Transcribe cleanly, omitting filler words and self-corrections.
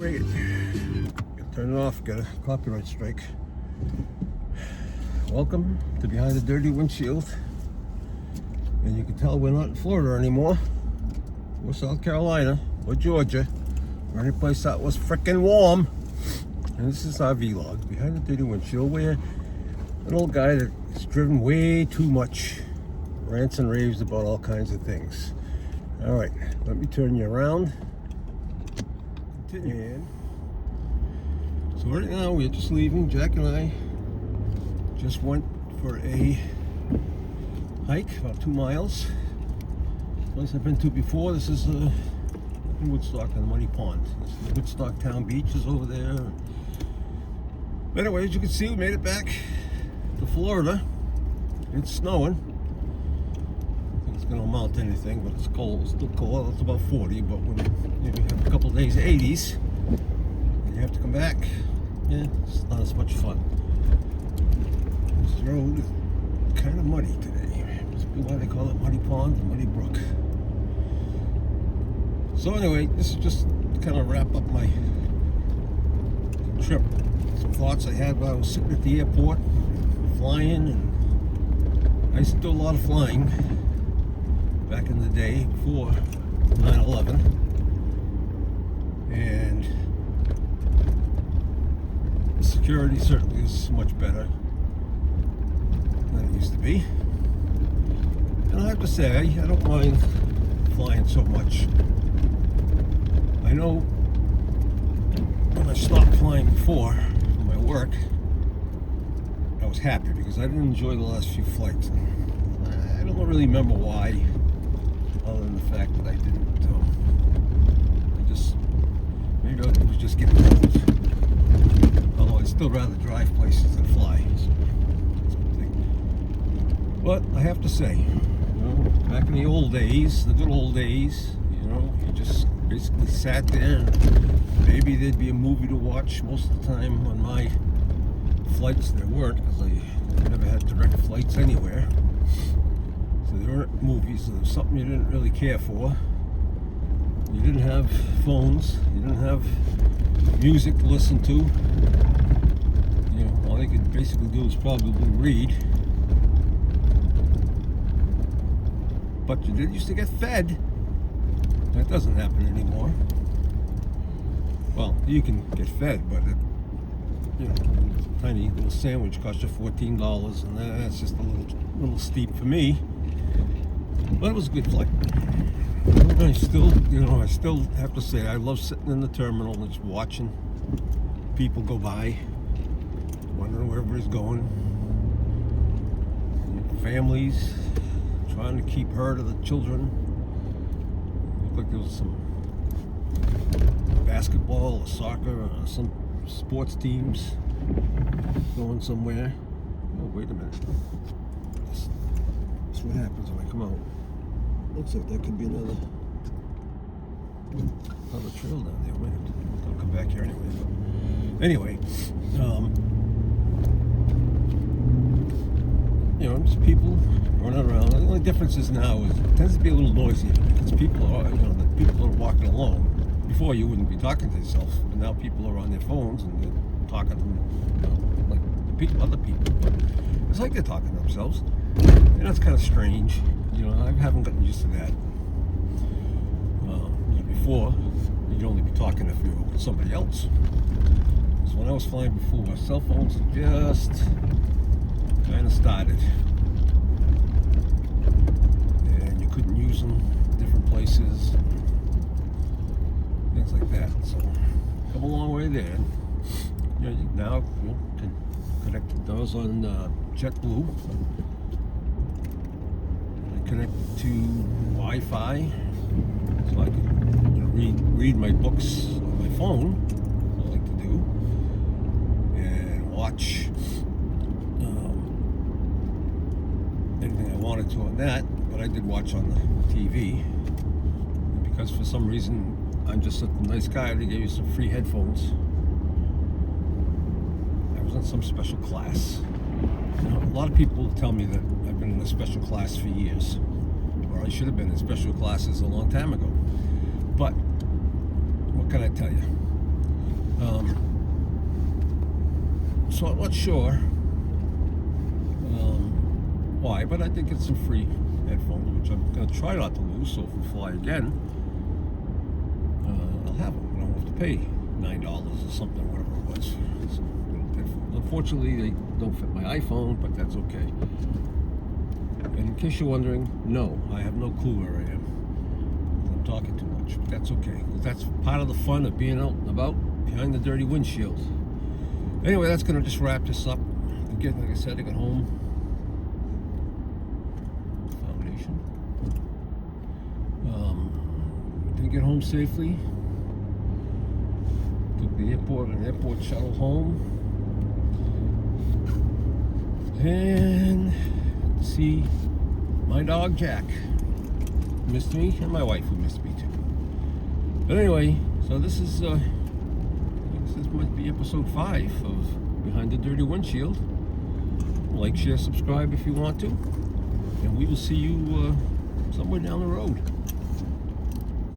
Wait, turn it off, got a copyright strike. Welcome to Behind the Dirty Windshield. And you can tell we're not in Florida anymore, or South Carolina, or Georgia, or any place that was frickin' warm. And this is our vlog, Behind the Dirty Windshield, where an old guy that's driven way too much rants and raves about all kinds of things. All right, let me turn you around. And so right now we're just leaving. Jack and I just went for a hike, about 2 miles. Place I've been to before. This is in Woodstock and Muddy Pond. Woodstock Town Beach is over there. But anyway, as you can see, we made it back to Florida. It's snowing. I think it's going to amount to anything, but it's cold. It's still cold. It's about 40, but when you have a couple of days of 80s, and you have to come back, yeah, it's not as much fun. This road is kind of muddy today. Must be why they call it Muddy Pond and Muddy Brook. So anyway, this is just to kind of wrap up my trip. Some thoughts I had while I was sitting at the airport, flying, and I used to do a lot of flying back in the day before 9/11, and the security certainly is much better than it used to be. And I have to say, I don't mind flying so much. I know when I stopped flying before for my work, I was happy because I didn't enjoy the last few flights. I don't really remember why, other than the fact that I didn't. Maybe I was just getting old. Although I'd still rather drive places than fly. So that's one thing. But I have to say, back in the old days, the good old days, you just basically sat there and maybe there'd be a movie to watch. Most of the time on my flights there weren't, because I never had direct flights anywhere. So there weren't movies. There was something you didn't really care for. You didn't have phones. You didn't have music to listen to. All they could basically do is probably read. But you did used to get fed. That doesn't happen anymore. Well, you can get fed, but a tiny little sandwich costs you $14, and that's just a little steep for me. But it was a good flight. I still have to say, I love sitting in the terminal and just watching people go by, wondering where everybody's going. Families trying to keep herd of the children. Looked like there was some basketball or soccer or some sports teams going somewhere. Oh, wait a minute. That's what happens when I come out. Looks like that could be another trail down there. Wait a minute. I'll come back here anyway. But anyway, just people running around. The only difference is now is it tends to be a little noisier because people are, the people are walking alone. Before you wouldn't be talking to yourself, but now people are on their phones and they're talking to like the other people. But it's like they're talking to themselves. And that's kind of strange. I haven't gotten used to that. Before, you'd only be talking if you were with somebody else. Because when I was flying before, cell phones just kind of started. And you couldn't use them in different places. Things like that. So, come a long way there. Now you can connect those on JetBlue. Connect to Wi-Fi, so I can read my books on my phone, I like to do, and watch anything I wanted to on that. But I did watch on the TV because for some reason I'm just such a nice guy. They gave you some free headphones. I was in some special class. A lot of people tell me that I've been in a special class for years, or I should have been in special classes a long time ago. But what can I tell you? so I'm not sure why, but I did get some free headphones, which I'm going to try not to lose. So if we fly again, I'll have them. I don't have to pay $9 or something, whatever it was. Some little headphones. Unfortunately, they don't fit my iPhone, but that's okay. And in case you're wondering, no, I have no clue where I am. I'm talking too much, but that's okay. That's part of the fun of being out and about behind the dirty windshield. Anyway, that's going to just wrap this up. Again, like I said, I got home. Foundation. Did get home safely. Took the an airport shuttle home. And see my dog Jack. Missed me, and my wife who missed me too. But anyway, so this might be episode 5 of Behind the Dirty Windshield. Like, share, subscribe if you want to, and we will see you somewhere down the road.